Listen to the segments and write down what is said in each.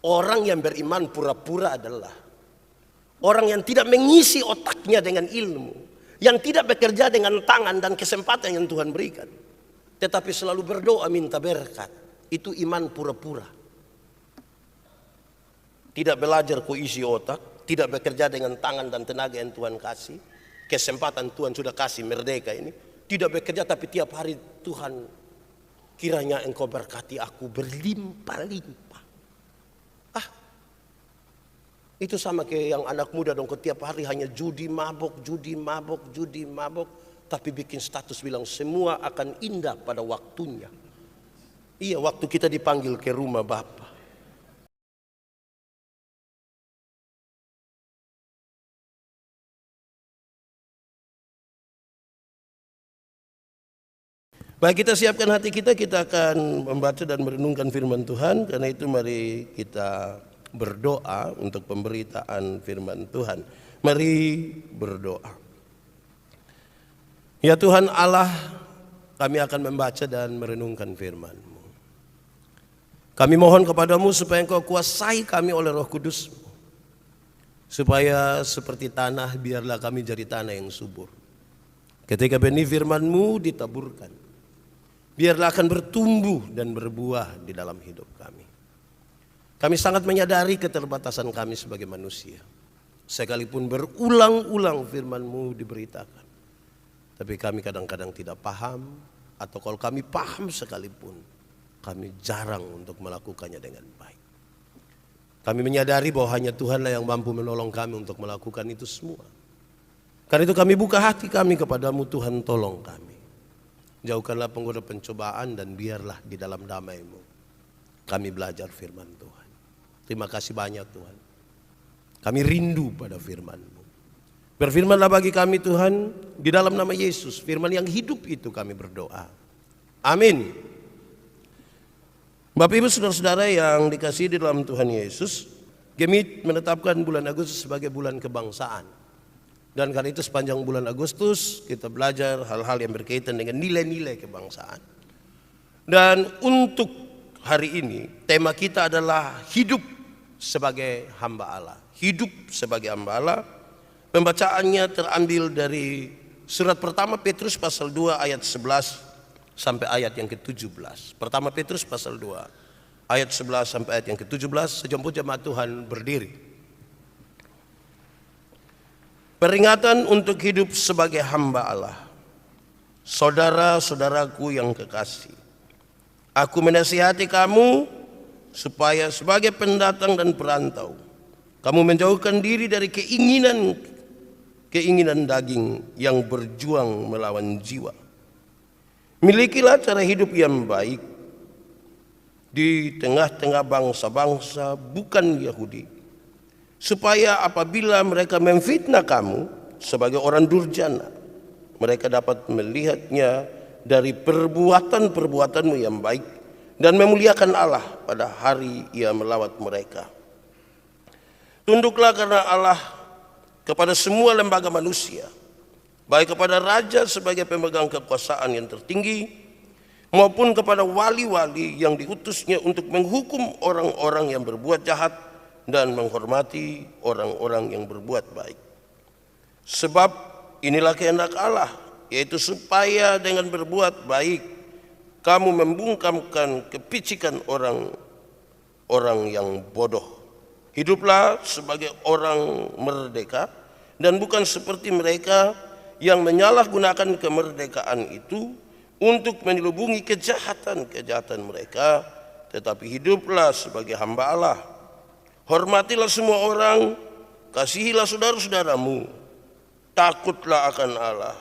Orang yang beriman pura-pura adalah orang yang tidak mengisi otaknya dengan ilmu, yang tidak bekerja dengan tangan dan kesempatan yang Tuhan berikan, tetapi selalu berdoa minta berkat. Itu iman pura-pura. Tidak belajar isi otak, tidak bekerja dengan tangan dan tenaga yang Tuhan kasih, kesempatan Tuhan sudah kasih merdeka ini. Tidak bekerja tapi tiap hari Tuhan, kiranya Engkau berkati aku berlimpah-limpah. Itu sama kayak yang anak muda dong, tiap hari hanya judi mabok. Tapi bikin status bilang semua akan indah pada waktunya. Iya, waktu kita dipanggil ke rumah Bapa. Baik, kita siapkan hati kita akan membaca dan merenungkan firman Tuhan. Karena itu mari kita berdoa untuk pemberitaan firman Tuhan. Mari berdoa. Ya Tuhan Allah, kami akan membaca dan merenungkan firman-Mu. Kami mohon kepadamu supaya Engkau kuasai kami oleh Roh Kudus, supaya seperti tanah biarlah kami jadi tanah yang subur. Ketika benih firman-Mu ditaburkan, biarlah akan bertumbuh dan berbuah di dalam hidup kami. Kami sangat menyadari keterbatasan kami sebagai manusia. Sekalipun berulang-ulang firman-Mu diberitakan, tapi kami kadang-kadang tidak paham, atau kalau kami paham sekalipun, kami jarang untuk melakukannya dengan baik. Kami menyadari bahwa hanya Tuhanlah yang mampu menolong kami untuk melakukan itu semua. Karena itu kami buka hati kami kepadamu, Tuhan, tolong kami. Jauhkanlah penggoda pencobaan dan biarlah di dalam damai-Mu kami belajar firman Tuhan. Terima kasih banyak Tuhan. Kami rindu pada firman-Mu. Berfirmanlah bagi kami Tuhan, di dalam nama Yesus, firman yang hidup itu kami berdoa. Amin. Bapak Ibu saudara-saudara yang dikasihi di dalam Tuhan Yesus, kami menetapkan bulan Agustus sebagai bulan kebangsaan. Dan karena itu sepanjang bulan Agustus kita belajar hal-hal yang berkaitan dengan nilai-nilai kebangsaan. Dan untuk hari ini tema kita adalah hidup sebagai hamba Allah. Hidup sebagai hamba Allah. Pembacaannya terambil dari surat pertama Petrus pasal 2 ayat 11 sampai ayat yang ke-17. Pertama Petrus pasal 2 ayat 11 sampai ayat yang ke-17. Sejamput jemaat Tuhan berdiri. Peringatan untuk hidup sebagai hamba Allah. Saudara-saudaraku yang kekasih, aku menasihati kamu supaya sebagai pendatang dan perantau, kamu menjauhkan diri dari keinginan daging yang berjuang melawan jiwa. Milikilah cara hidup yang baik di tengah-tengah bangsa-bangsa bukan Yahudi, supaya apabila mereka memfitnah kamu sebagai orang durjana, mereka dapat melihatnya dari perbuatan-perbuatanmu yang baik dan memuliakan Allah pada hari Ia melawat mereka. Tunduklah karena Allah kepada semua lembaga manusia, baik kepada raja sebagai pemegang kekuasaan yang tertinggi, maupun kepada wali-wali yang diutusnya untuk menghukum orang-orang yang berbuat jahat dan menghormati orang-orang yang berbuat baik. Sebab inilah kehendak Allah, yaitu supaya dengan berbuat baik kamu membungkamkan kepicikan orang-orang yang bodoh. Hiduplah sebagai orang merdeka dan bukan seperti mereka yang menyalahgunakan kemerdekaan itu untuk menyelubungi kejahatan-kejahatan mereka, tetapi hiduplah sebagai hamba Allah. Hormatilah semua orang, kasihilah saudara-saudaramu, takutlah akan Allah,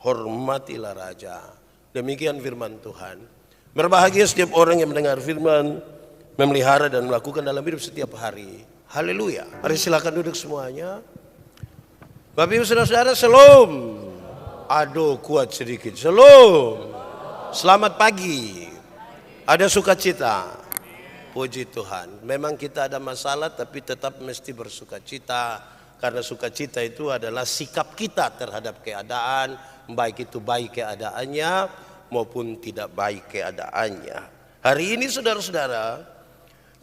hormatilah raja. Demikian firman Tuhan. Berbahagia setiap orang yang mendengar firman, memelihara dan melakukan dalam hidup setiap hari. Haleluya. Mari silakan duduk semuanya. Bapak Ibu saudara-saudara, shalom. Aduh, kuat sedikit. Shalom. Selamat pagi. Ada sukacita. Puji Tuhan. Memang kita ada masalah tapi tetap mesti bersukacita. Karena sukacita itu adalah sikap kita terhadap keadaan, baik itu baik keadaannya maupun tidak baik keadaannya. Hari ini saudara-saudara,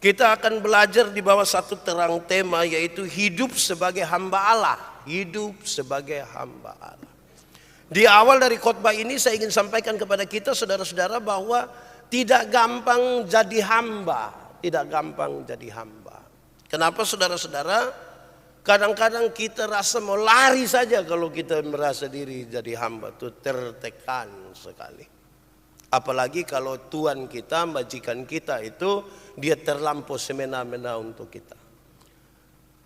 Kita akan belajar di bawah satu terang tema, yaitu hidup sebagai hamba Allah. Hidup sebagai hamba Allah. Di awal dari khotbah ini saya ingin sampaikan kepada kita saudara-saudara bahwa tidak gampang jadi hamba. Tidak gampang jadi hamba. Kenapa saudara-saudara? Kadang-kadang kita rasa mau lari saja kalau kita merasa diri jadi hamba. Itu tertekan sekali. Apalagi kalau Tuhan kita, majikan kita itu dia terlampau semena-mena untuk kita.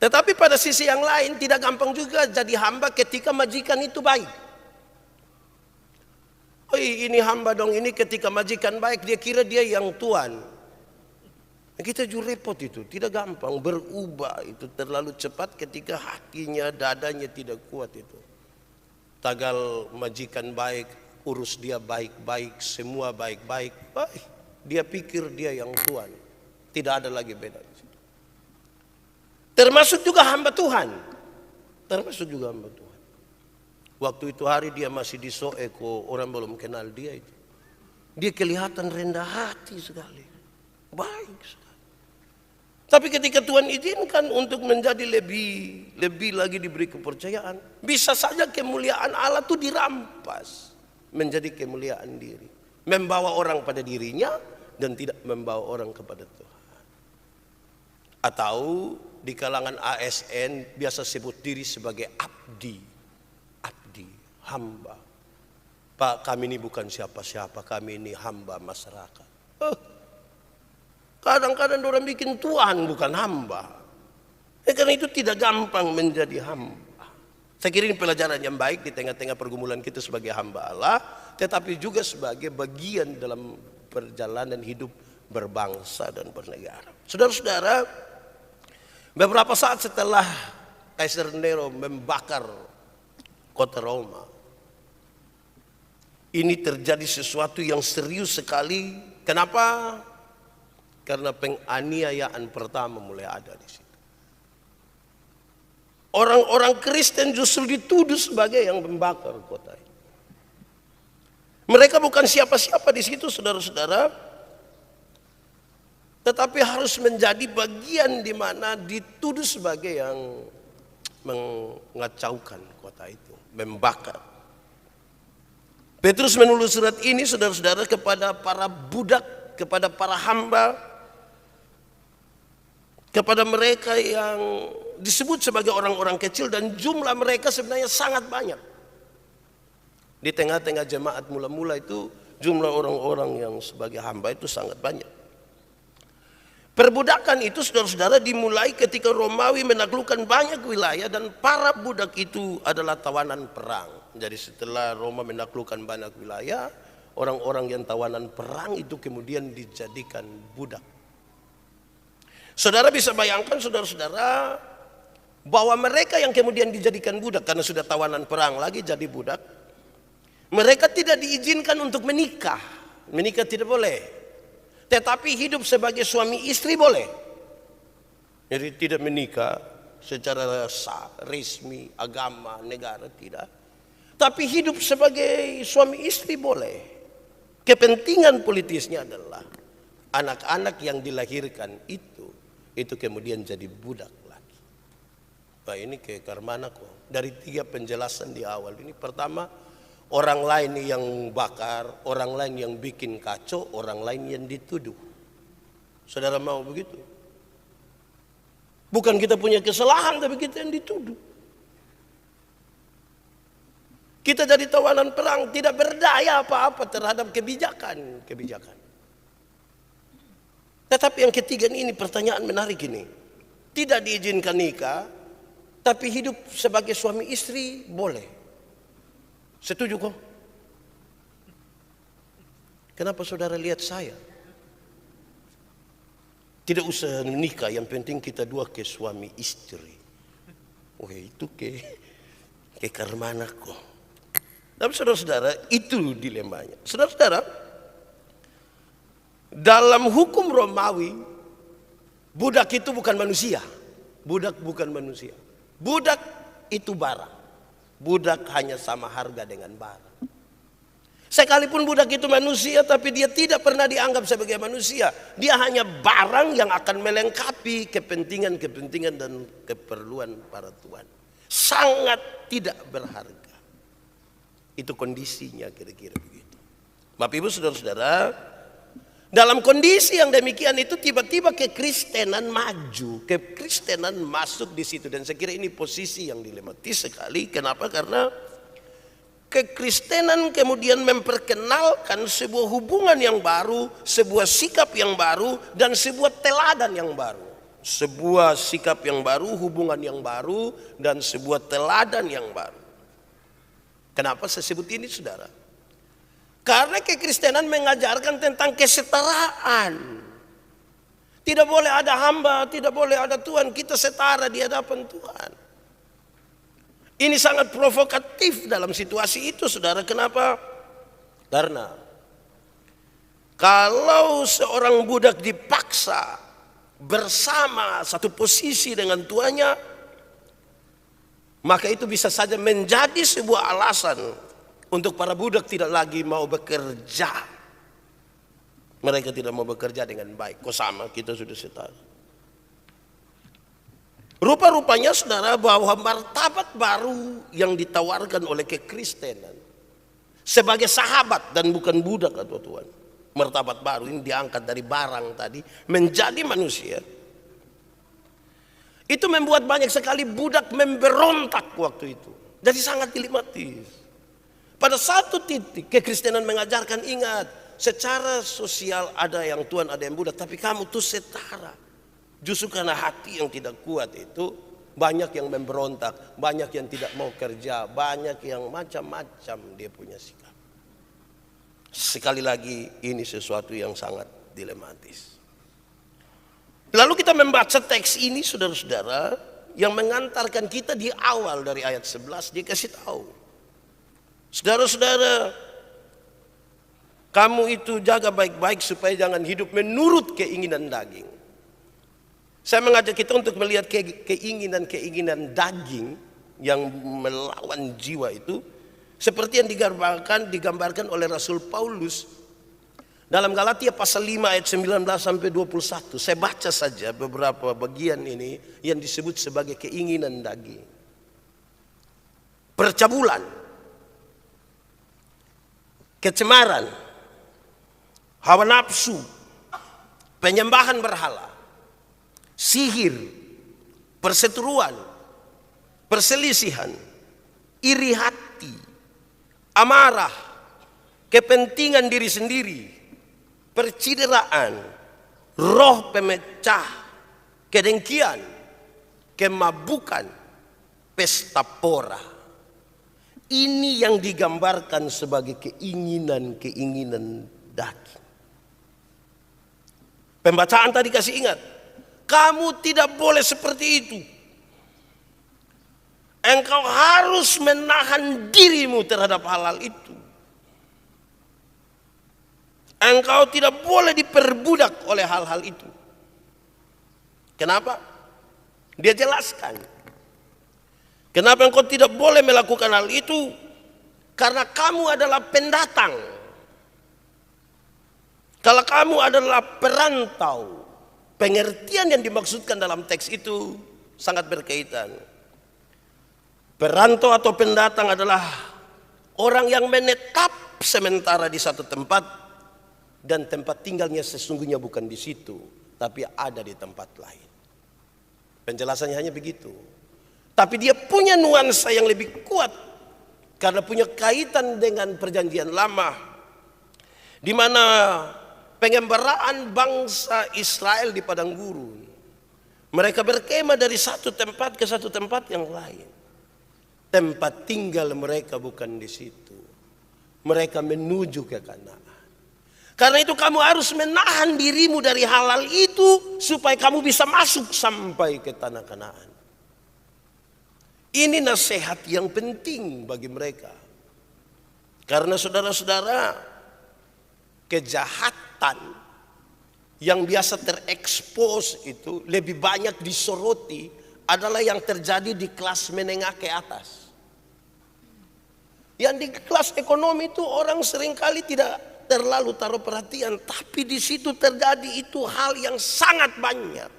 Tetapi pada sisi yang lain tidak gampang juga jadi hamba ketika majikan itu baik. Oh ini hamba dong, ini ketika majikan baik dia kira dia yang Tuhan. Kita juga repot itu, tidak gampang berubah itu terlalu cepat ketika hatinya, dadanya tidak kuat itu. Tagal majikan baik, urus dia baik-baik, semua baik-baik. Dia pikir dia yang Tuhan. Tidak ada lagi beda. Termasuk juga hamba Tuhan. Termasuk juga hamba Tuhan. Waktu itu hari dia masih di Soeko, orang belum kenal dia itu. Dia kelihatan rendah hati sekali. Baik sekali. Tapi ketika Tuhan izinkan untuk menjadi lebih lagi diberi kepercayaan, bisa saja kemuliaan Allah itu dirampas menjadi kemuliaan diri, membawa orang pada dirinya dan tidak membawa orang kepada Tuhan. Atau di kalangan ASN biasa sebut diri sebagai abdi, hamba. Pak, kami ini bukan siapa-siapa, kami ini hamba masyarakat. Kadang-kadang orang bikin Tuhan bukan hamba. Karena itu tidak gampang menjadi hamba. Saya kira ini pelajaran yang baik di tengah-tengah pergumulan kita sebagai hamba Allah, tetapi juga sebagai bagian dalam perjalanan hidup berbangsa dan bernegara. Saudara-saudara, beberapa saat setelah Kaisar Nero membakar kota Roma, ini terjadi sesuatu yang serius sekali. Kenapa? Karena penganiayaan pertama mulai ada di situ. Orang-orang Kristen justru dituduh sebagai yang membakar kota ini. Mereka bukan siapa-siapa di situ, saudara-saudara, tetapi harus menjadi bagian di mana dituduh sebagai yang mengacaukan kota itu, membakar. Petrus menulis surat ini, saudara-saudara, kepada para budak, kepada para hamba, kepada mereka yang disebut sebagai orang-orang kecil, dan jumlah mereka sebenarnya sangat banyak. Di tengah-tengah jemaat mula-mula itu jumlah orang-orang yang sebagai hamba itu sangat banyak. Perbudakan itu, saudara-saudara, dimulai ketika Romawi menaklukkan banyak wilayah dan para budak itu adalah tawanan perang. Jadi setelah Roma menaklukkan banyak wilayah, orang-orang yang tawanan perang itu kemudian dijadikan budak. Saudara bisa bayangkan, saudara-saudara, bahwa mereka yang kemudian dijadikan budak karena sudah tawanan perang lagi jadi budak, mereka tidak diizinkan untuk menikah. Menikah tidak boleh. Tetapi hidup sebagai suami istri boleh. Jadi tidak menikah secara sah, resmi, agama, negara tidak. Tapi hidup sebagai suami istri boleh. Kepentingan politisnya adalah anak-anak yang dilahirkan itu kemudian jadi budak lagi. Nah ini kekar mana kok? Dari 3 penjelasan di awal ini, pertama, orang lain yang bakar, orang lain yang bikin kacau, orang lain yang dituduh. Saudara mau begitu? Bukan kita punya kesalahan, tapi kita yang dituduh. Kita jadi tawanan perang, tidak berdaya apa-apa terhadap kebijakan. Tetapi yang ketiga ini pertanyaan menarik ini. Tidak diizinkan nikah, tapi hidup sebagai suami istri boleh. Setuju kok? Kenapa saudara lihat saya? Tidak usah nikah, yang penting kita dua ke suami istri. Oh itu ke karmana kok. Tapi saudara-saudara, itu dilemanya. Saudara-saudara, dalam hukum Romawi, budak itu bukan manusia. Budak bukan manusia. Budak itu barang. Budak hanya sama harga dengan barang. Sekalipun budak itu manusia, tapi dia tidak pernah dianggap sebagai manusia. Dia hanya barang yang akan melengkapi kepentingan-kepentingan dan keperluan para tuan. Sangat tidak berharga. Itu kondisinya kira-kira begitu. Bapak Ibu saudara-saudara, dalam kondisi yang demikian itu tiba-tiba kekristenan maju, kekristenan masuk di situ, dan saya kira ini posisi yang dilematis sekali. Kenapa? Karena kekristenan kemudian memperkenalkan sebuah hubungan yang baru, sebuah sikap yang baru, dan sebuah teladan yang baru. Sebuah sikap yang baru, hubungan yang baru, dan sebuah teladan yang baru. Kenapa saya sebut ini, saudara? Karena kekristenan mengajarkan tentang kesetaraan. Tidak boleh ada hamba, tidak boleh ada Tuhan, kita setara di hadapan Tuhan. Ini sangat provokatif dalam situasi itu, saudara. Kenapa? Karena kalau seorang budak dipaksa bersama satu posisi dengan tuannya, maka itu bisa saja menjadi sebuah alasan untuk para budak tidak lagi mau bekerja. Mereka tidak mau bekerja dengan baik. Kok sama, kita sudah setara. Rupa-rupanya saudara bahwa martabat baru yang ditawarkan oleh kekristenan sebagai sahabat dan bukan budak atau tuan. Martabat baru ini diangkat dari barang tadi menjadi manusia. Itu membuat banyak sekali budak memberontak waktu itu. Jadi sangat dilematis. Pada satu titik kekristenan mengajarkan, ingat, secara sosial ada yang tuan, ada yang budak, tapi kamu tuh setara. Justru karena hati yang tidak kuat itu banyak yang memberontak, banyak yang tidak mau kerja, banyak yang macam-macam dia punya sikap. Sekali lagi ini sesuatu yang sangat dilematis. Lalu kita membaca teks ini, saudara-saudara, yang mengantarkan kita di awal dari ayat 11, dia kasih tahu. Saudara-saudara, kamu itu jaga baik-baik supaya jangan hidup menurut keinginan daging. Saya mengajak kita untuk melihat keinginan-keinginan daging yang melawan jiwa itu seperti yang digambarkan oleh Rasul Paulus dalam Galatia pasal 5 ayat 19 sampai 21. Saya baca saja beberapa bagian ini yang disebut sebagai keinginan daging. Percabulan, kecemaran, hawa nafsu, penyembahan berhala, sihir, perseteruan, perselisihan, iri hati, amarah, kepentingan diri sendiri, percideraan, roh pemecah, kedengkian, kemabukan, pesta pora. Ini yang digambarkan sebagai keinginan-keinginan daging. Pembacaan tadi kasih ingat, kamu tidak boleh seperti itu. Engkau harus menahan dirimu terhadap hal-hal itu. Engkau tidak boleh diperbudak oleh hal-hal itu. Kenapa? Dia jelaskan. Kenapa engkau tidak boleh melakukan hal itu? Karena kamu adalah pendatang. Kalau kamu adalah perantau. Pengertian yang dimaksudkan dalam teks itu sangat berkaitan. Perantau atau pendatang adalah orang yang menetap sementara di satu tempat dan tempat tinggalnya sesungguhnya bukan di situ, tapi ada di tempat lain. Penjelasannya hanya begitu. Tapi dia punya nuansa yang lebih kuat karena punya kaitan dengan perjanjian lama, di mana pengembaraan bangsa Israel di padang gurun. Mereka berkemah dari satu tempat ke satu tempat yang lain. Tempat tinggal mereka bukan di situ. Mereka menuju ke Kanaan. Karena itu kamu harus menahan dirimu dari hal-hal itu supaya kamu bisa masuk sampai ke tanah Kanaan. Ini nasihat yang penting bagi mereka. Karena saudara-saudara, kejahatan yang biasa terekspos itu lebih banyak disoroti adalah yang terjadi di kelas menengah ke atas. Yang di kelas ekonomi itu orang seringkali tidak terlalu taruh perhatian, tapi di situ terjadi itu hal yang sangat banyak.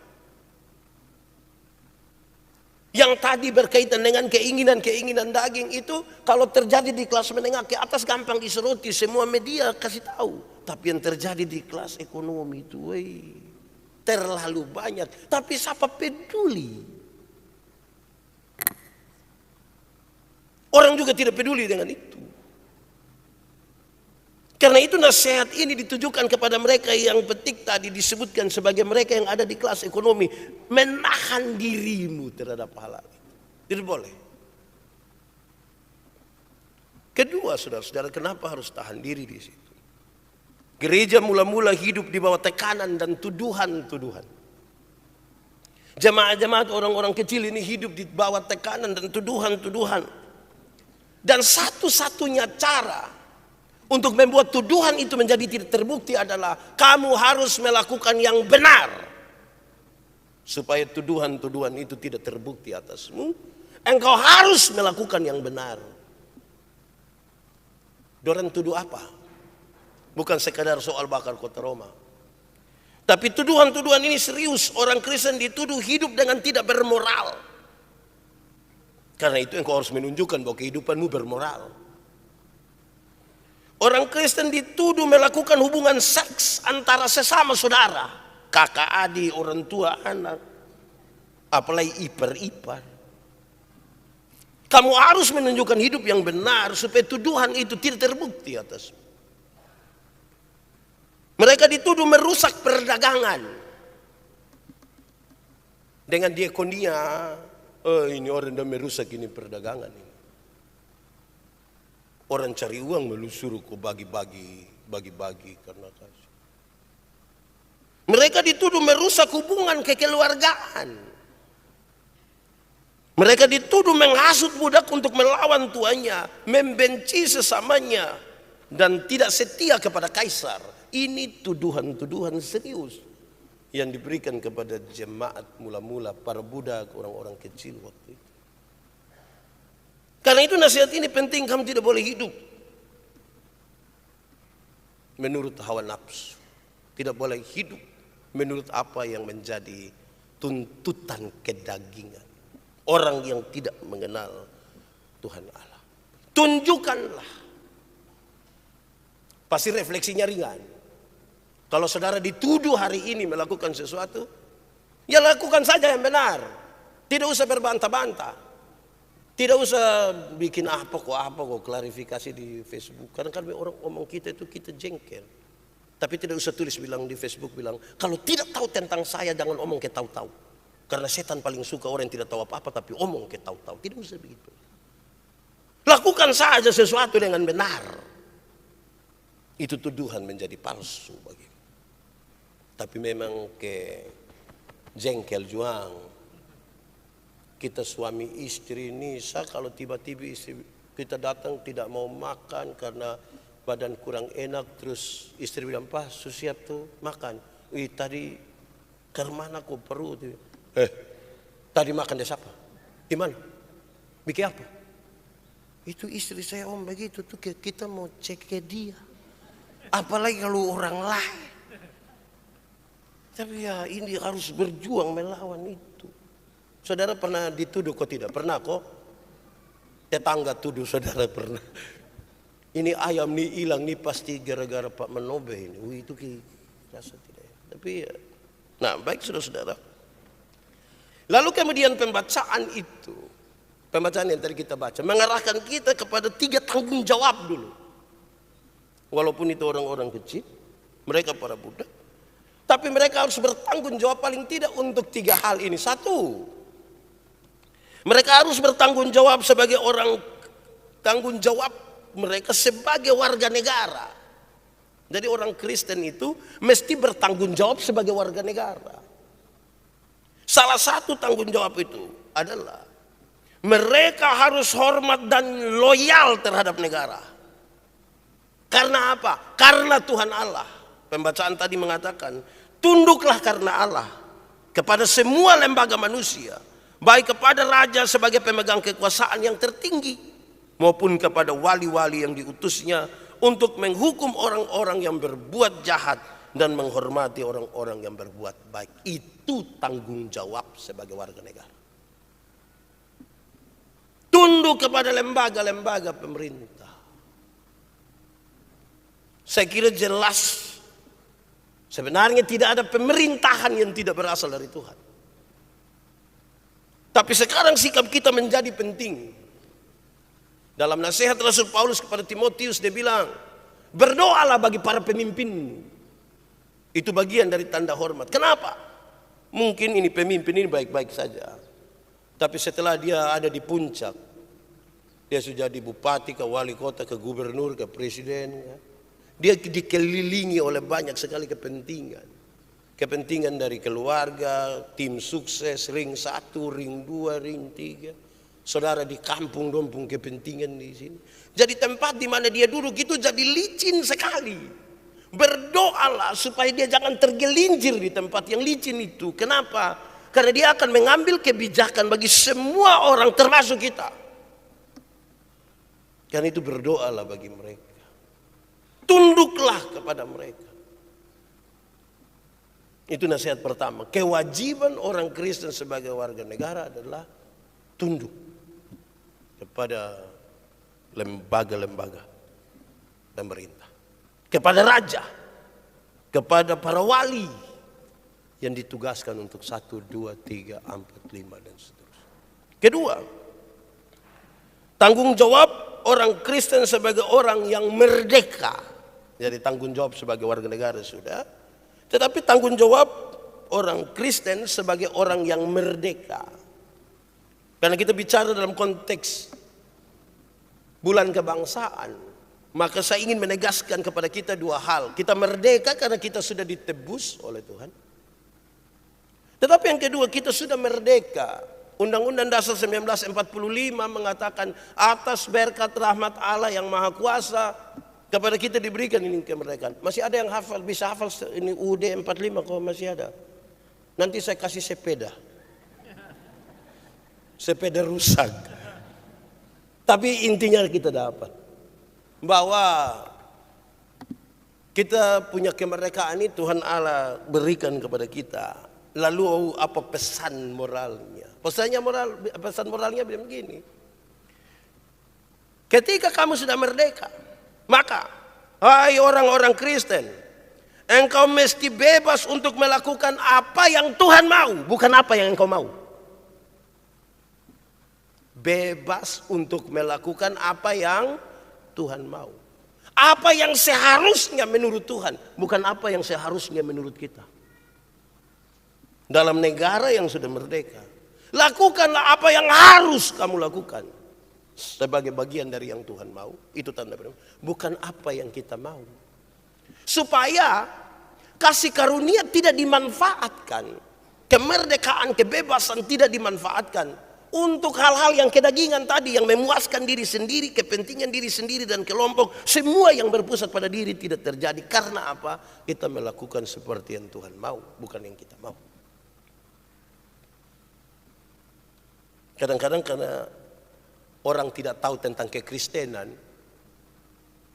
Yang tadi berkaitan dengan keinginan-keinginan daging itu, kalau terjadi di kelas menengah ke atas gampang disoroti, semua media kasih tahu. Tapi yang terjadi di kelas ekonomi itu, terlalu banyak. Tapi siapa peduli? Orang juga tidak peduli dengan itu. Karena itu nasihat ini ditujukan kepada mereka yang petik tadi disebutkan sebagai mereka yang ada di kelas ekonomi. Menahan dirimu terhadap hal itu. Tidak boleh. Kedua, saudara-saudara, kenapa harus tahan diri di situ? Gereja mula-mula hidup di bawah tekanan dan tuduhan-tuduhan. Jemaat-jemaat orang-orang kecil ini hidup di bawah tekanan dan tuduhan-tuduhan. Dan satu-satunya cara untuk membuat tuduhan itu menjadi tidak terbukti adalah kamu harus melakukan yang benar. Supaya tuduhan-tuduhan itu tidak terbukti atasmu, engkau harus melakukan yang benar. Dorang tuduh apa? Bukan sekadar soal bakar kota Roma. Tapi tuduhan-tuduhan ini serius. Orang Kristen dituduh hidup dengan tidak bermoral. Karena itu engkau harus menunjukkan bahwa kehidupanmu bermoral. Orang Kristen dituduh melakukan hubungan seks antara sesama saudara, kakak adik, orang tua anak, apalagi ipar-ipar. Kamu harus menunjukkan hidup yang benar supaya tuduhan itu tidak terbukti atasmu. Mereka dituduh merusak perdagangan dengan diakonia. Oh, ini orang yang merusak ini perdagangan ini. Orang cari uang lalu suruh kau bagi-bagi karena kasih. Mereka dituduh merusak hubungan kekeluargaan. Mereka dituduh menghasut budak untuk melawan tuannya, membenci sesamanya, dan tidak setia kepada kaisar. Ini tuduhan-tuduhan serius yang diberikan kepada jemaat mula-mula, para budak, orang-orang kecil waktu itu. Karena itu nasihat ini penting, kamu tidak boleh hidup menurut hawa nafsu. Tidak boleh hidup menurut apa yang menjadi tuntutan kedagingan. Orang yang tidak mengenal Tuhan Allah. Tunjukkanlah. Pasti refleksinya ringan. Kalau saudara dituduh hari ini melakukan sesuatu, ya lakukan saja yang benar. Tidak usah berbantah-bantah. Tidak usah bikin apa kok klarifikasi di Facebook. Karena kan orang ngomong kita itu kita jengkel. Tapi tidak usah tulis bilang di Facebook bilang, kalau tidak tahu tentang saya jangan omong ke tahu-tahu. Karena setan paling suka orang yang tidak tahu apa-apa tapi omong ke tahu-tahu. Tidak usah begitu. Lakukan saja sesuatu dengan benar. Itu tuduhan menjadi palsu bagimu. Tapi memang ke jengkel juang. Kita suami istri ini, kalau tiba-tiba istri kita datang tidak mau makan karena badan kurang enak, terus istri bilang, "Pak, siap tuh makan." Tadi ke mana kok perut? Tadi makan deh siapa? Di mana? Bikin apa? Itu istri saya om begitu tuh, kita mau cek ke dia. Apalagi kalau orang lain. Tapi ya ini harus berjuang melawan itu. Saudara pernah dituduh kok tidak? Pernah kok? Tetangga tuduh saudara pernah. Ini ayam nih hilang nih pasti gara-gara Pak Menobe ini. Itu rasa tidak ya. Tapi ya. Nah baik saudara-saudara. Lalu kemudian pembacaan itu. Pembacaan yang tadi kita baca. Mengarahkan kita kepada 3 tanggung jawab dulu. Walaupun itu orang-orang kecil. Mereka para budak. Tapi mereka harus bertanggung jawab paling tidak untuk 3 hal ini. 1. Mereka harus bertanggung jawab sebagai orang, tanggung jawab mereka sebagai warga negara. Jadi orang Kristen itu mesti bertanggung jawab sebagai warga negara. Salah satu tanggung jawab itu adalah mereka harus hormat dan loyal terhadap negara. Karena apa? Karena Tuhan Allah. Pembacaan tadi mengatakan, tunduklah karena Allah kepada semua lembaga manusia. Baik kepada raja sebagai pemegang kekuasaan yang tertinggi. maupun kepada wali-wali yang diutusnya untuk menghukum orang-orang yang berbuat jahat dan menghormati orang-orang yang berbuat baik. Itu tanggung jawab sebagai warga negara. Tunduk kepada lembaga-lembaga pemerintah. Saya kira jelas sebenarnya tidak ada pemerintahan yang tidak berasal dari Tuhan. Tapi sekarang sikap kita menjadi penting. Dalam nasihat Rasul Paulus kepada Timotius dia bilang, berdoalah bagi para pemimpin. Itu bagian dari tanda hormat. Kenapa? Mungkin ini pemimpin ini baik-baik saja. Tapi setelah dia ada di puncak, dia sudah jadi bupati, ke wali kota, ke gubernur, ke presiden. Dia dikelilingi oleh banyak sekali kepentingan. Kepentingan dari keluarga, tim sukses, ring 1, ring 2, ring 3. Saudara di kampung dompung kepentingan di sini. Jadi tempat di mana dia duduk itu jadi licin sekali. Berdoalah supaya dia jangan tergelincir di tempat yang licin itu. Kenapa? Karena dia akan mengambil kebijakan bagi semua orang termasuk kita. Karena itu berdoalah bagi mereka. Tunduklah kepada mereka. Itu nasihat pertama. Kewajiban orang Kristen sebagai warga negara adalah tunduk kepada lembaga-lembaga pemerintah, kepada raja, kepada para wali yang ditugaskan untuk 1, 2, 3, 4, 5 dan seterusnya. Kedua, tanggung jawab orang Kristen sebagai orang yang merdeka. Jadi tanggung jawab sebagai warga negara sudah. Tetapi tanggung jawab orang Kristen sebagai orang yang merdeka. Karena kita bicara dalam konteks bulan kebangsaan, maka saya ingin menegaskan kepada kita dua hal. Kita merdeka karena kita sudah ditebus oleh Tuhan. Tetapi yang kedua, kita sudah merdeka. Undang-Undang Dasar 1945 mengatakan atas berkat rahmat Allah yang Maha Kuasa kepada kita diberikan ini kemerdekaan. Masih ada yang hafal, bisa hafal ini UUD 45 kalau masih ada. Nanti saya kasih sepeda. Sepeda rusak. Tapi intinya kita dapat bahwa kita punya kemerdekaan ini Tuhan Allah berikan kepada kita. Lalu apa pesan moralnya? Pesan moralnya begini. Ketika kamu sudah merdeka, maka, hai orang-orang Kristen, engkau mesti bebas untuk melakukan apa yang Tuhan mau, bukan apa yang engkau mau. Bebas untuk melakukan apa yang Tuhan mau. Apa yang seharusnya menurut Tuhan, bukan apa yang seharusnya menurut kita. Dalam negara yang sudah merdeka, lakukanlah apa yang harus kamu lakukan. Sebagai bagian dari yang Tuhan mau. Itu tanda perbedaan. Bukan apa yang kita mau. Supaya kasih karunia tidak dimanfaatkan. Kemerdekaan, kebebasan tidak dimanfaatkan. Untuk hal-hal yang kedagingan tadi. Yang memuaskan diri sendiri, kepentingan diri sendiri dan kelompok. Semua yang berpusat pada diri tidak terjadi. Karena apa? Kita melakukan seperti yang Tuhan mau. Bukan yang kita mau. Kadang-kadang karena orang tidak tahu tentang kekristenan.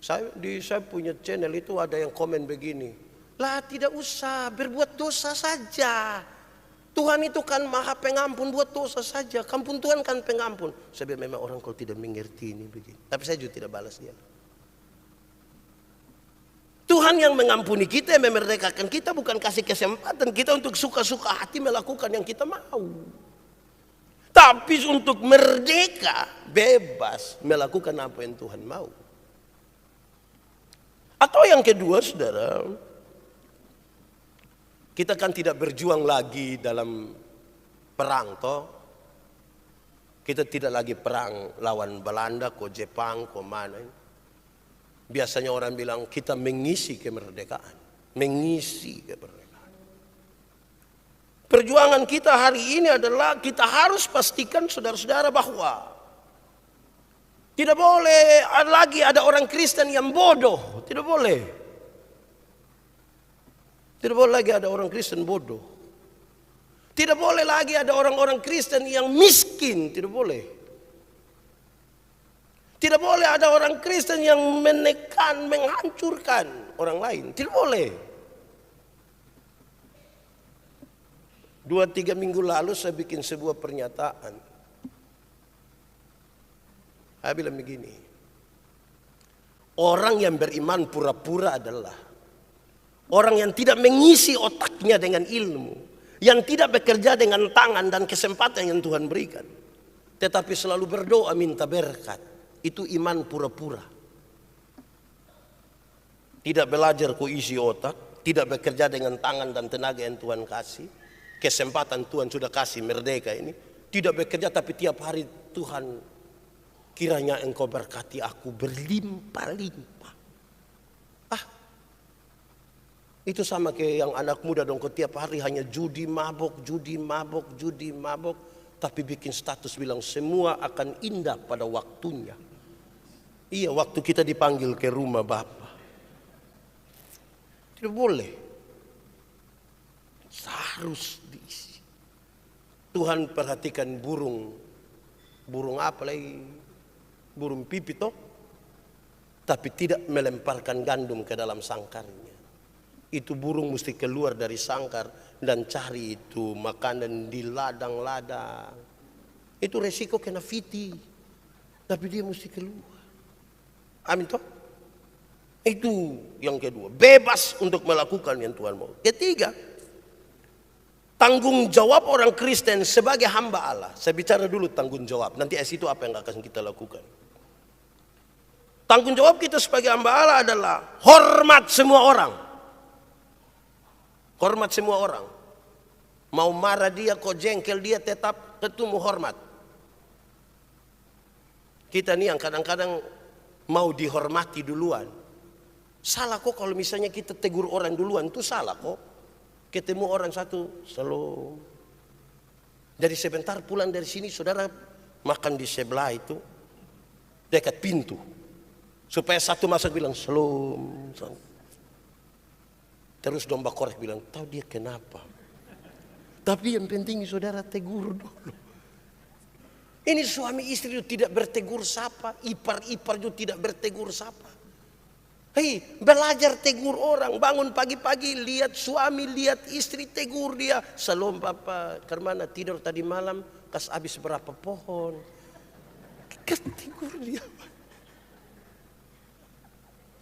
Saya punya channel itu ada yang komen begini. Lah tidak usah berbuat dosa saja. Tuhan itu kan maha pengampun, buat dosa saja. Kampun Tuhan kan pengampun. Saya bilang memang orang kalau tidak mengerti ini begini. Tapi saya juga tidak balas dia. Tuhan yang mengampuni kita, yang memerdekakan kita, bukan kasih kesempatan kita untuk suka-suka hati melakukan yang kita mau. Tapi untuk merdeka, bebas melakukan apa yang Tuhan mau. Atau yang kedua, saudara, kita kan tidak berjuang lagi dalam perang, toh. Kita tidak lagi perang lawan Belanda, ko Jepang, ko mana. Biasanya orang bilang kita mengisi kemerdekaan, mengisi kemerdekaan. Perjuangan kita hari ini adalah kita harus pastikan saudara-saudara bahwa tidak boleh lagi ada orang Kristen yang bodoh. Tidak boleh. Tidak boleh lagi ada orang Kristen bodoh. Tidak boleh lagi ada orang-orang Kristen yang miskin. Tidak boleh. Tidak boleh ada orang Kristen yang menekan, menghancurkan orang lain. Tidak boleh. 2-3 minggu lalu saya bikin sebuah pernyataan. Saya bilang begini. Orang yang beriman pura-pura adalah orang yang tidak mengisi otaknya dengan ilmu, yang tidak bekerja dengan tangan dan kesempatan yang Tuhan berikan, tetapi selalu berdoa minta berkat. Itu iman pura-pura. Tidak belajar ku isi otak, tidak bekerja dengan tangan dan tenaga yang Tuhan kasih, kesempatan Tuhan sudah kasih merdeka ini, tidak bekerja tapi tiap hari Tuhan, kiranya engkau berkati aku berlimpah-limpah. Itu sama kayak yang anak muda dong, tiap hari hanya judi mabok, tapi bikin status bilang semua akan indah pada waktunya. Iya, waktu kita dipanggil ke rumah Bapa. Tidak boleh. Harus diisi. Tuhan perhatikan burung apa lagi? Burung pipit toh, tapi tidak melemparkan gandum ke dalam sangkarnya. Itu burung mesti keluar dari sangkar dan cari itu makanan di ladang-ladang. Itu resiko kena fiti, tapi dia mesti keluar. Amin toh. Itu yang kedua, bebas untuk melakukan yang Tuhan mau. Ketiga, tanggung jawab orang Kristen sebagai hamba Allah. Saya bicara dulu tanggung jawab, nanti itu apa yang akan kita lakukan. Tanggung jawab kita sebagai hamba Allah adalah hormat semua orang. Hormat semua orang. Mau marah dia, kau jengkel dia, tetap mu hormat. Kita nih yang kadang-kadang mau dihormati duluan. Salah kok kalau misalnya kita tegur orang duluan, itu salah kok. Ketemu orang satu, shalom. Jadi sebentar pulang dari sini, saudara makan di sebelah itu, dekat pintu. Supaya satu masuk bilang, shalom. Terus domba korek bilang, tahu dia kenapa. Tapi yang penting saudara tegur dulu. Ini suami istri itu tidak bertegur sapa, ipar-ipar itu tidak bertegur sapa. Hei, belajar tegur orang, bangun pagi-pagi, lihat suami, lihat istri, tegur dia. Shalom papa, kemana tidur tadi malam, kas habis berapa pohon. Tegur dia.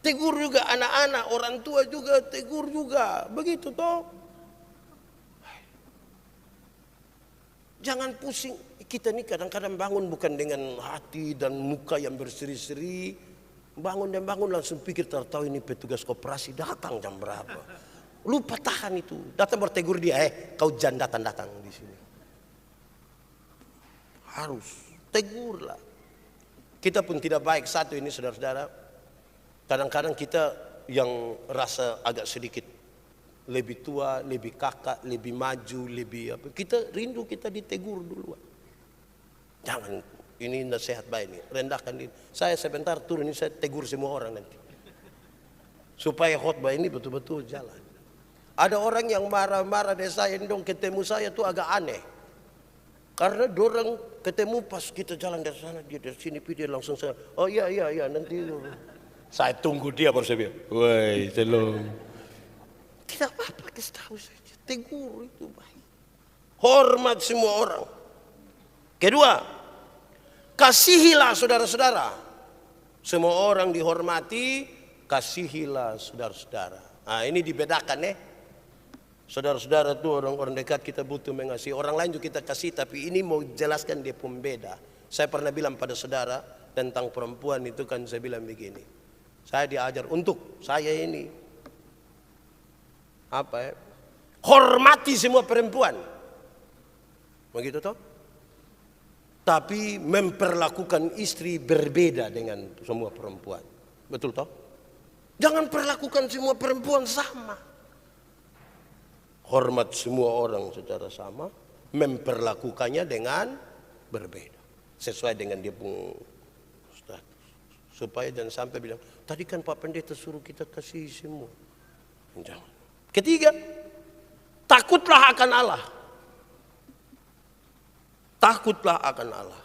Tegur juga anak-anak, orang tua juga, tegur juga. Begitu toh. Jangan pusing. Kita ini kadang-kadang bangun bukan dengan hati dan muka yang berseri-seri. Bangun dan bangun langsung pikir tahu ini petugas koperasi datang jam berapa. Lupa tahan itu. Datang bertegur dia, kau jangan datang-datang di sini. Harus tegurlah. Kita pun tidak baik satu ini saudara-saudara. Kadang-kadang kita yang rasa agak sedikit lebih tua, lebih kakak, lebih maju, lebih apa. Kita rindu kita ditegur duluan. Jangan, ini nasihat baik nih, rendahkan diri. Saya sebentar turun ini saya tegur semua orang nanti. Supaya khotbah ini betul-betul jalan. Ada orang yang marah-marah dari saya dong, ketemu saya tuh agak aneh. Karena dorang ketemu pas kita jalan dari sana, dia dari sini, dia langsung saya, oh iya nanti. Saya tunggu dia baru saya bilang, woi shalom. Tidak apa-apa, kasih tahu saja. Tegur itu baik. Hormat semua orang. Kedua, kasihilah saudara-saudara. Semua orang dihormati, kasihilah saudara-saudara. Nah ini dibedakan Saudara-saudara itu orang-orang dekat kita butuh mengasihi. Orang lain juga kita kasih, tapi ini mau jelaskan dia pembeda. Saya pernah bilang pada saudara tentang perempuan itu kan saya bilang begini. Saya diajar untuk saya ini hormati semua perempuan. Begitu toh? Tapi memperlakukan istri berbeda dengan semua perempuan. Betul toh? Jangan perlakukan semua perempuan sama. Hormat semua orang secara sama, memperlakukannya dengan berbeda. Sesuai dengan dia pun status. Supaya jangan sampai bilang, tadi kan Pak Pendeta suruh kita kasih semua. Jangan. Ketiga, takutlah akan Allah. Takutlah akan Allah.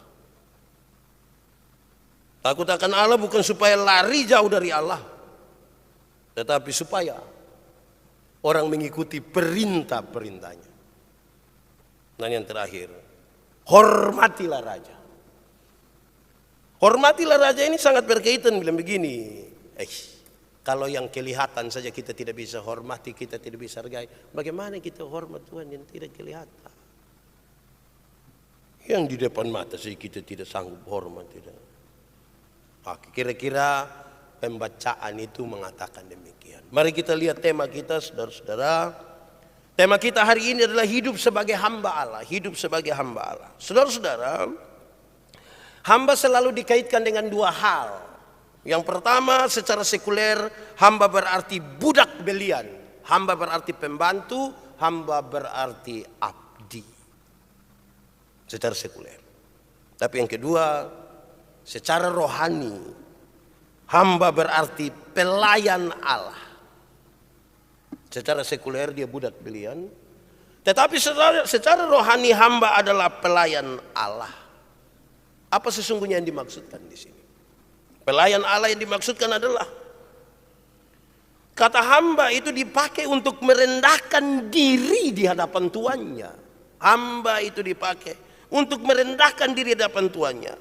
Takut akan Allah bukan supaya lari jauh dari Allah, tetapi supaya orang mengikuti perintah-perintahnya. Dan yang terakhir, hormatilah raja. Hormatilah raja ini sangat berkaitan bilang begini. Kalau yang kelihatan saja kita tidak bisa hormati, kita tidak bisa hargai, bagaimana kita hormat Tuhan yang tidak kelihatan? Yang di depan mata saja kita tidak sanggup hormat, tidak. Kira-kira pembacaan itu mengatakan demikian. Mari kita lihat tema kita, saudara-saudara. Tema kita hari ini adalah hidup sebagai hamba Allah. Hidup sebagai hamba Allah. Saudara-saudara, hamba selalu dikaitkan dengan dua hal. Yang pertama, secara sekuler, hamba berarti budak belian. Hamba berarti pembantu, hamba berarti abdi. Secara sekuler. Tapi yang kedua, secara rohani, hamba berarti pelayan Allah. Secara sekuler dia budak belian, tetapi secara rohani hamba adalah pelayan Allah. Apa sesungguhnya yang dimaksudkan di sini? Pelayan Allah yang dimaksudkan adalah kata hamba itu dipakai untuk merendahkan diri di hadapan tuannya. Hamba itu dipakai untuk merendahkan diri di hadapan tuannya.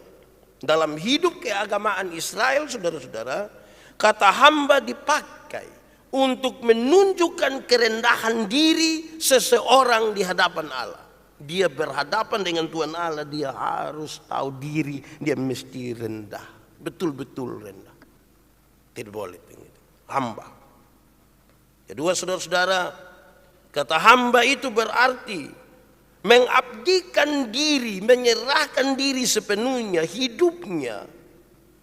Dalam hidup keagamaan Israel, saudara-saudara, kata hamba dipakai untuk menunjukkan kerendahan diri seseorang di hadapan Allah. Dia berhadapan dengan Tuhan Allah, dia harus tahu diri, dia mesti rendah. Betul-betul rendah. Tidak boleh begitu. Hamba. Kedua, saudara-saudara, kata hamba itu berarti mengabdikan diri, menyerahkan diri sepenuhnya hidupnya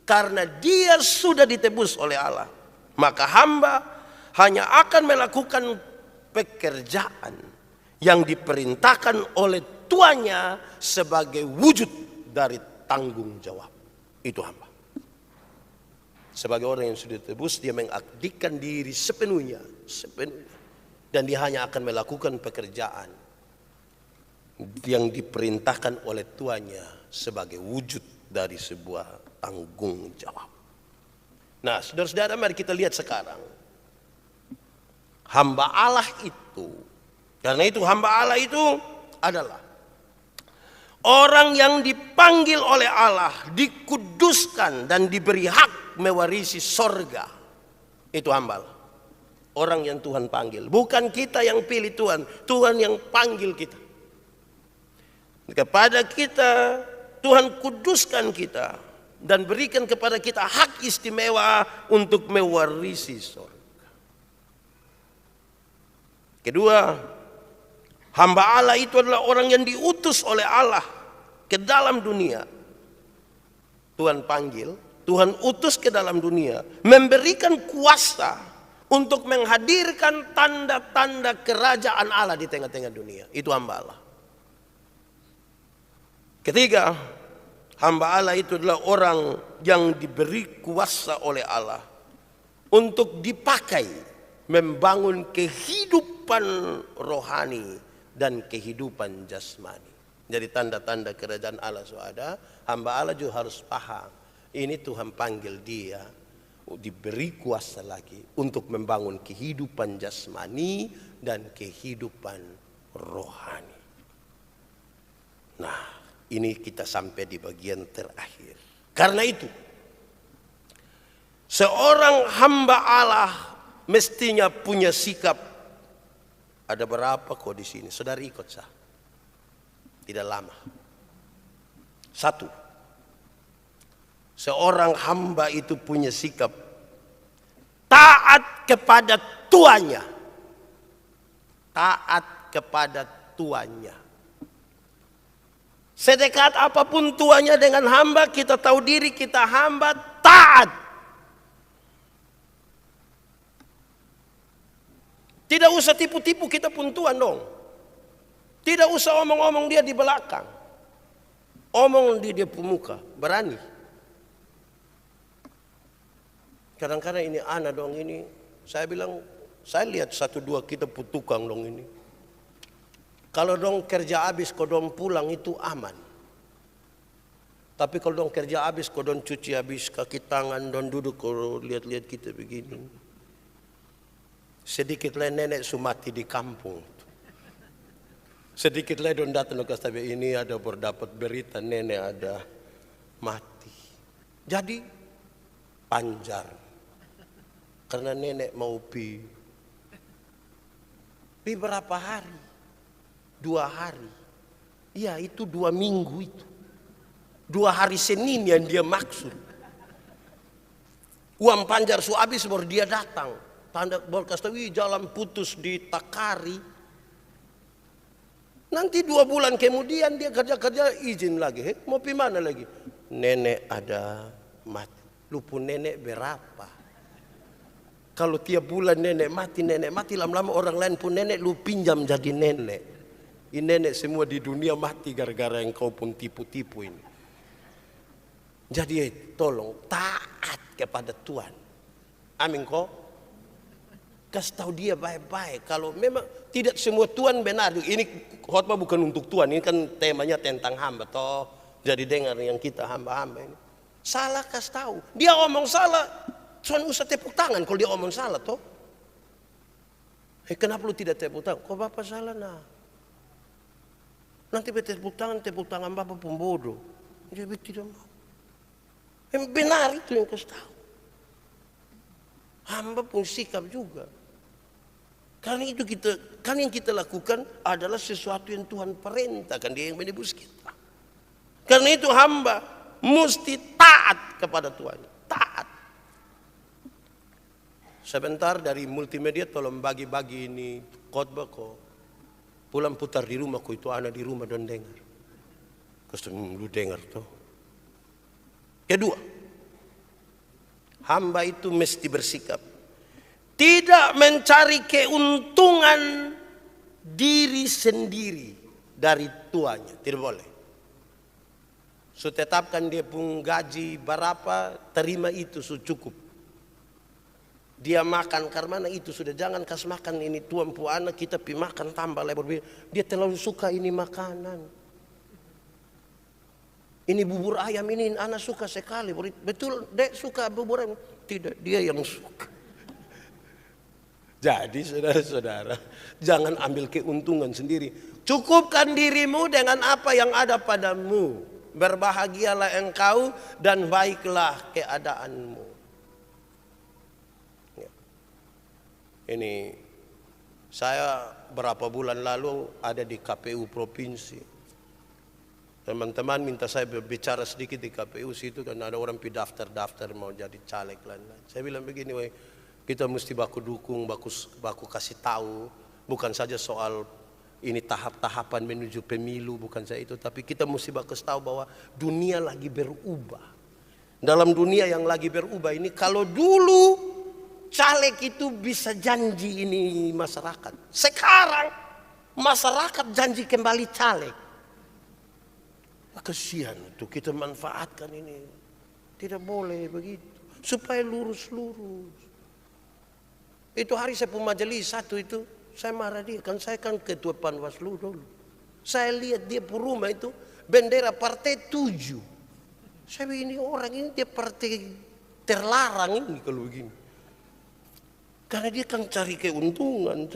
karena dia sudah ditebus oleh Allah. Maka hamba hanya akan melakukan pekerjaan yang diperintahkan oleh tuannya sebagai wujud dari tanggung jawab. Itu hamba. Sebagai orang yang sudah ditebus, dia mengabdikan diri sepenuhnya. Dan dia hanya akan melakukan pekerjaan yang diperintahkan oleh tuannya sebagai wujud dari sebuah tanggung jawab. Nah, saudara-saudara, mari kita lihat sekarang. Hamba Allah itu, karena itu hamba Allah itu adalah orang yang dipanggil oleh Allah, dikuduskan dan diberi hak mewarisi sorga. Itu hamba Allah. Orang yang Tuhan panggil. Bukan kita yang pilih Tuhan, Tuhan yang panggil kita. Kepada kita, Tuhan kuduskan kita dan berikan kepada kita hak istimewa untuk mewarisi surga. Kedua, hamba Allah itu adalah orang yang diutus oleh Allah ke dalam dunia. Tuhan panggil, Tuhan utus ke dalam dunia, memberikan kuasa untuk menghadirkan tanda-tanda kerajaan Allah di tengah-tengah dunia. Itu hamba Allah. Ketiga, hamba Allah itu adalah orang yang diberi kuasa oleh Allah untuk dipakai membangun kehidupan rohani dan kehidupan jasmani. Jadi tanda-tanda kerajaan Allah sudah, hamba Allah juga harus paham. Ini Tuhan panggil dia, diberi kuasa lagi untuk membangun kehidupan jasmani dan kehidupan rohani. Nah, ini kita sampai di bagian terakhir. Karena itu, seorang hamba Allah mestinya punya sikap. Ada berapa kok di sini? Saudara ikut sah. Tidak lama. Satu, seorang hamba itu punya sikap taat kepada tuannya. Taat kepada tuannya. Sedekat apapun tuannya dengan hamba, kita tahu diri kita hamba, taat. Tidak usah tipu-tipu kita pun Tuhan dong. Tidak usah omong-omong dia di belakang. Omong di dia pemuka, berani. Kadang-kadang ini anak dong ini. Saya bilang, saya lihat satu dua kita putukang dong ini. Kalau dong kerja habis, kalau dong pulang itu aman. Tapi kalau dong kerja habis, kau dong cuci habis kaki tangan, dong duduk, kau lihat-lihat kita begini. Sedikit lah nenek sumati di kampung. Sedikit lah dong datang ke Kastabia, ini ada berdapat berita nenek ada mati. Jadi panjar. Karena nenek mau pi berapa hari? 2 hari. Iya, itu 2 minggu itu. 2 hari Senin yang dia maksud. Uang panjar su habis baru dia datang. Tanda berkastawi jalan putus di Takari. Nanti 2 bulan kemudian dia kerja-kerja izin lagi. Mau pi mana lagi? Nenek ada mati. Lupa nenek berapa? Kalau tiap bulan nenek mati, lama-lama orang lain pun nenek lu pinjam jadi nenek. Ini nenek semua di dunia mati gara-gara yang kau pun tipu-tipu ini. Jadi tolong taat kepada Tuhan. Amin kok. Kasih tahu dia baik-baik. Kalau memang tidak semua Tuhan benar. Ini khotbah bukan untuk Tuhan. Ini kan temanya tentang hamba. Toh jadi dengar yang kita hamba-hamba ini. Salah kasih tahu. Dia omong salah. Tuhan usah tepuk tangan kalau dia omong salah toh. Kenapa lu tidak tepuk tangan? Kok Bapak salah nah? Nanti tepuk tangan Bapak pembodoh. Dia tidak mau. Yang benar itu yang kasih tahu. Hamba pun sikap juga. Karena itu yang kita lakukan adalah sesuatu yang Tuhan perintahkan, dia yang menebus kita. Karena itu hamba mesti taat kepada Tuhan. Taat. Sebentar dari multimedia tolong bagi-bagi ini khotbah kok. Pulang putar di rumah kok, itu anak di rumah dan dengar. Lu dengar tuh. Kedua, hamba itu mesti bersikap tidak mencari keuntungan diri sendiri dari tuannya. Tidak boleh. So tetapkan dia pun gaji berapa, terima itu cukup. Dia makan karena itu sudah, jangan kas makan ini tuan pu anak kita pi makan tambah lebar. Dia terlalu suka ini makanan. Ini bubur ayam ini anak suka sekali. Betul, dek suka bubur ayam. Tidak, dia yang suka. Jadi saudara-saudara, jangan ambil keuntungan sendiri. Cukupkan dirimu dengan apa yang ada padamu. Berbahagialah engkau dan baiklah keadaanmu. Ini saya berapa bulan lalu ada di KPU provinsi. Teman-teman minta saya berbicara sedikit di KPU situ karena ada orang pi daftar mau jadi caleg lain-lain. Saya bilang begini, kita mesti baku dukung, baku kasih tahu, bukan saja soal ini tahap-tahapan menuju pemilu, bukan saja itu, tapi kita mesti baku tahu bahwa dunia lagi berubah. Dalam dunia yang lagi berubah ini, kalau dulu caleg itu bisa janji ini masyarakat. Sekarang masyarakat janji kembali caleg. Kasihan itu kita manfaatkan ini. Tidak boleh begitu. Supaya lurus-lurus. Itu hari saya pun majelis satu itu, saya marah dia. Kan saya kan ketua Panwaslu dulu. Saya lihat dia pun rumah itu bendera partai 7. Saya bilang ini orang ini dia partai terlarang ini kalau begini. Karena dia kan cari keuntungan,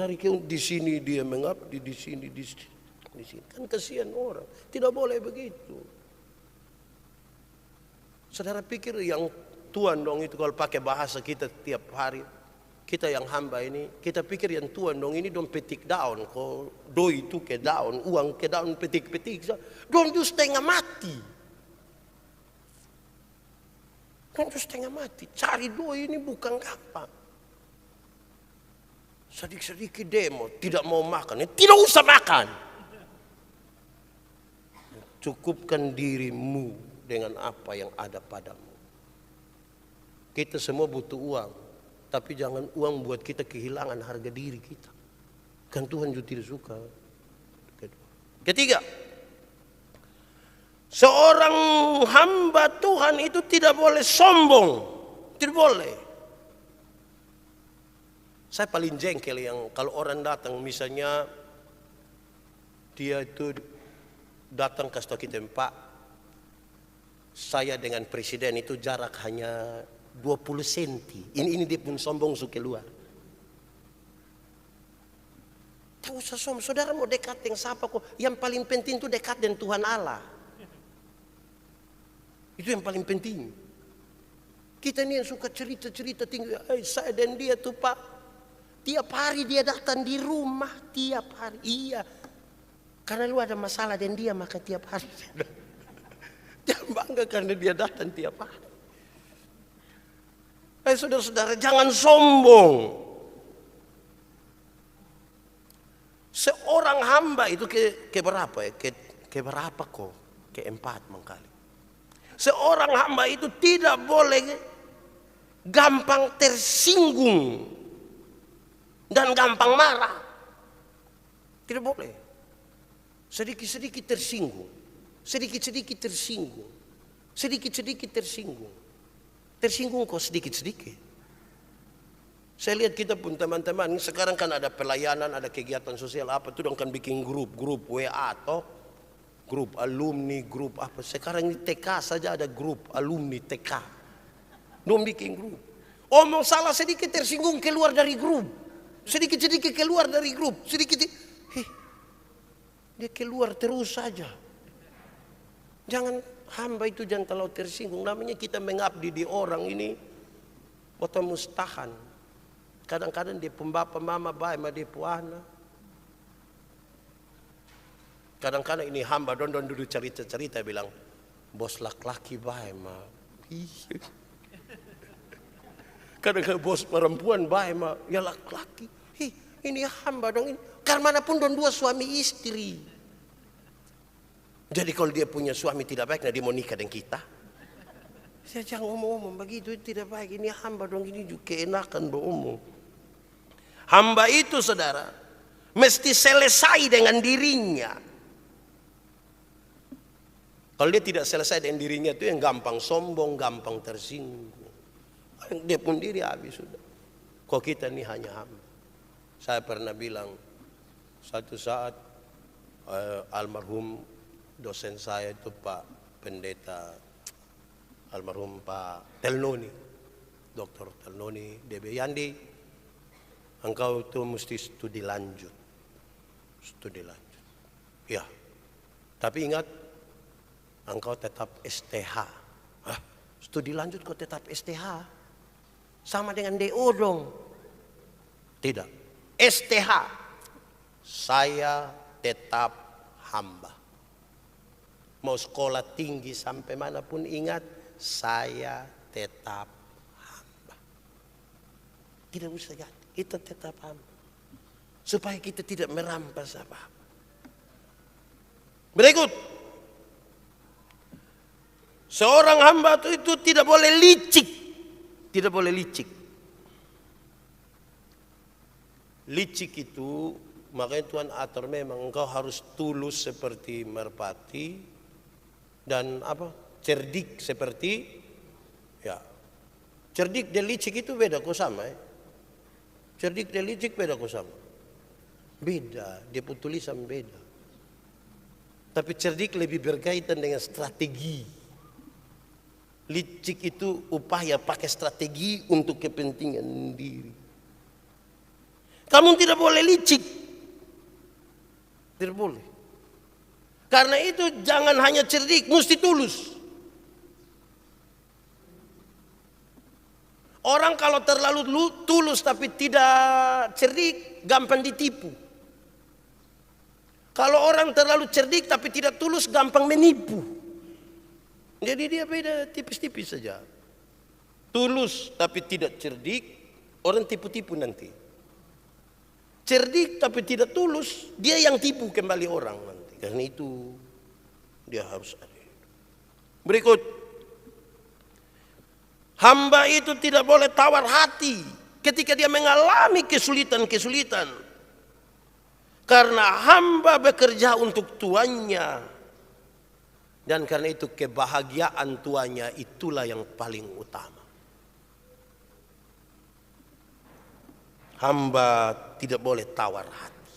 di sini dia mengabdi, di sini. Kan kasihan orang. Tidak boleh begitu. Saudara pikir yang Tuhan dong itu kalau pakai bahasa kita tiap hari, kita yang hamba ini, kita pikir yang Tuhan dong ini dong petik daun, kok doi itu ke daun, uang ke daun petik-petik, dong just setengah mati. Kan just setengah mati. Cari doi ini bukan gampang. Sedikit-sedikit demo, tidak mau makan, tidak usah makan. Cukupkan dirimu dengan apa yang ada padamu. Kita semua butuh uang, tapi jangan uang buat kita kehilangan harga diri kita. Kan Tuhan juga tidak suka. Ketiga, seorang hamba Tuhan itu tidak boleh sombong, tidak boleh. Saya paling jengkel yang kalau orang datang misalnya dia itu datang kasih tahu kita, Pak, Saya dengan presiden itu jarak hanya 20 senti. Ini dia pun sombong su keluar. Tak usah sombong, saudara mau dekat dengan siapa kok. Yang paling penting itu dekat dengan Tuhan Allah. Itu yang paling penting. Kita ini yang suka cerita-cerita tinggi. Saya dan dia tuh Pak, tiap hari dia datang di rumah, tiap hari. Iya, karena lu ada masalah dan dia maka tiap hari. Jangan bangga karena dia datang tiap hari. Saudara-saudara, jangan sombong. Seorang hamba itu ke berapa ya? Ke berapa kok? Keempat mengkali. Seorang hamba itu tidak boleh gampang tersinggung dan gampang marah. Tidak boleh. Sedikit-sedikit tersinggung. Sedikit-sedikit tersinggung. Sedikit-sedikit tersinggung. Tersinggung kok sedikit-sedikit. Saya lihat kita pun teman-teman, sekarang kan ada pelayanan, ada kegiatan sosial apa tuh, dong kan bikin grup WA atau grup alumni, grup apa. Sekarang ini TK saja ada grup alumni TK. Dong bikin grup. Omong salah sedikit tersinggung keluar dari grup. Sedikit-sedikit keluar dari grup. Sedikit. Dia keluar terus saja. Jangan, hamba itu jangan terlalu tersinggung. Namanya kita mengabdi di orang ini. Waktu mustahan. Kadang-kadang dia pembapa mama baik sama dia puana. Kadang-kadang ini hamba don dulu cerita-cerita bilang, bos laki-laki baik ma. Kadang-kadang bos perempuan baik ma, ya laki-laki. Ini hamba dong ini. Karena manapun don dua suami istri. Jadi kalau dia punya suami tidak baik, nah dia mau nikah dengan kita. Saya jangan ngomong-ngomong begitu, tidak baik. Ini hamba dong, ini juga keenakan beromong. Hamba itu saudara, mesti selesai dengan dirinya. Kalau dia tidak selesai dengan dirinya itu yang gampang sombong, gampang tersinggung. Dia pun diri habis sudah. Kok kita ini hanya hamba. Saya pernah bilang, satu saat almarhum dosen saya itu Pak Pendeta, almarhum Pak Telnoni, Dr. Telnoni DB Yandi, engkau itu mesti studi lanjut. Studi lanjut. Ya. Tapi ingat, engkau tetap STH. Hah? Studi lanjut kau tetap STH. Sama dengan DO dong. Tidak. STH. Saya tetap hamba. Mau sekolah tinggi sampai manapun ingat, saya tetap hamba. Tidak usah ganti. Kita tetap hamba. Supaya kita tidak merampas apa-apa. Berikut. Seorang hamba itu tidak boleh licik. Tidak boleh licik. Licik itu, makanya Tuhan atur memang engkau harus tulus seperti merpati. Dan apa? Cerdik seperti, ya. Cerdik dan licik itu beda kok sama ya. Cerdik dan licik beda kok sama. Beda, dia pun tulisan beda. Tapi cerdik lebih berkaitan dengan strategi. Licik itu upaya pakai strategi untuk kepentingan diri. Kamu tidak boleh licik. Tidak boleh. Karena itu jangan hanya cerdik, mesti tulus. Orang kalau terlalu tulus tapi tidak cerdik, gampang ditipu. Kalau orang terlalu cerdik tapi tidak tulus, gampang menipu. Jadi dia beda tipis-tipis saja. Tulus tapi tidak cerdik, orang tipu-tipu nanti. Cerdik tapi tidak tulus, dia yang tipu kembali orang nanti. Karena itu dia harus ada. Berikut. Hamba itu tidak boleh tawar hati ketika dia mengalami kesulitan-kesulitan. Karena hamba bekerja untuk tuannya. Dan karena itu kebahagiaan tuannya itulah yang paling utama. Hamba tidak boleh tawar hati.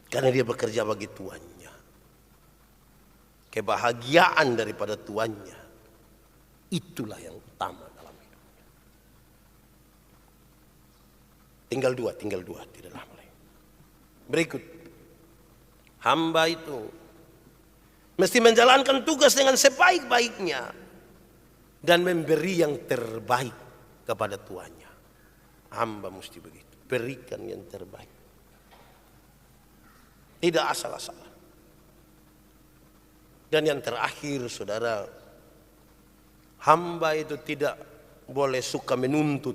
Karena dia bekerja bagi tuannya. kebahagiaan daripada tuannya, itulah yang utama dalam hidupnya. Tinggal dua, tidak lama lagi. Berikut, hamba itu mesti menjalankan tugas dengan sebaik-baiknya dan memberi yang terbaik kepada tuannya. Hamba mesti begitu, berikan yang terbaik. Tidak asal-asalan. Dan yang terakhir, saudara, hamba itu tidak boleh suka menuntut.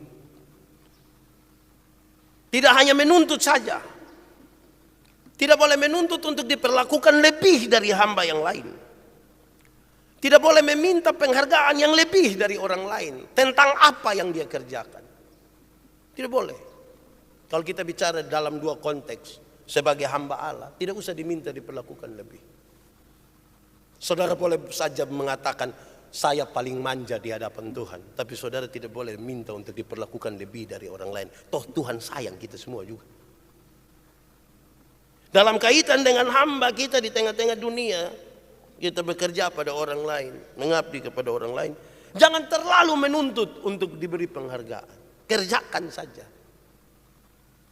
Tidak hanya menuntut saja. Tidak boleh menuntut untuk diperlakukan lebih dari hamba yang lain. Tidak boleh meminta penghargaan yang lebih dari orang lain tentang apa yang dia kerjakan. Tidak boleh. Kalau kita bicara dalam dua konteks, sebagai hamba Allah, tidak usah diminta diperlakukan lebih. Saudara boleh saja mengatakan, saya paling manja di hadapan Tuhan. Tapi saudara tidak boleh minta untuk diperlakukan lebih dari orang lain. Toh Tuhan sayang kita semua juga. Dalam kaitan dengan hamba kita di tengah-tengah dunia, kita bekerja pada orang lain, mengabdi kepada orang lain. Jangan terlalu menuntut untuk diberi penghargaan. Kerjakan saja.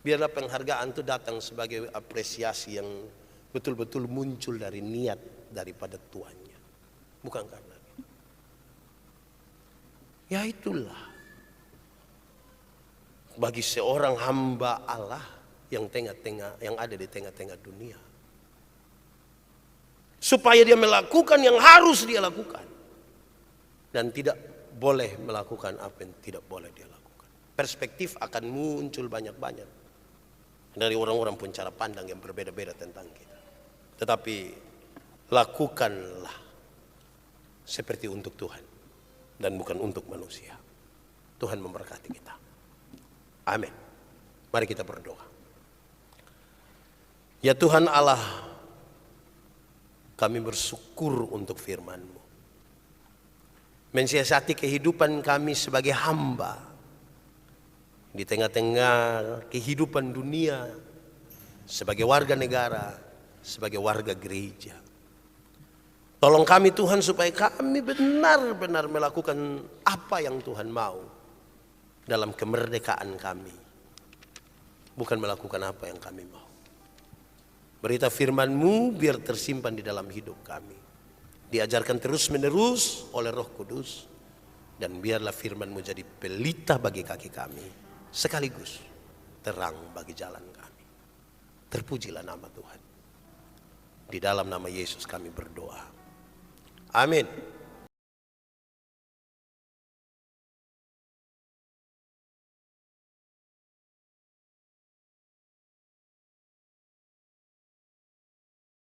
Biarlah penghargaan itu datang sebagai apresiasi yang betul-betul muncul dari niat daripada tuannya, bukan karena itu. Ya itulah bagi seorang hamba Allah yang ada di tengah-tengah dunia, supaya dia melakukan yang harus dia lakukan dan tidak boleh melakukan apa yang tidak boleh dia lakukan. Perspektif akan muncul banyak-banyak dari orang-orang pun cara pandang yang berbeda-beda tentang kita. Tetapi lakukanlah seperti untuk Tuhan dan bukan untuk manusia. Tuhan memberkati kita. Amin. Mari kita berdoa. Ya Tuhan Allah, kami bersyukur untuk firman-Mu. Mensiasati kehidupan kami sebagai hamba di tengah-tengah kehidupan dunia, sebagai warga negara, sebagai warga gereja. Tolong kami Tuhan supaya kami benar-benar melakukan apa yang Tuhan mau dalam kemerdekaan kami. Bukan melakukan apa yang kami mau. Berita firman-Mu biar tersimpan di dalam hidup kami. Diajarkan terus-menerus oleh Roh Kudus. Dan biarlah firman-Mu jadi pelita bagi kaki kami. Sekaligus terang bagi jalan kami. Terpujilah nama Tuhan. Di dalam nama Yesus kami berdoa. Amin.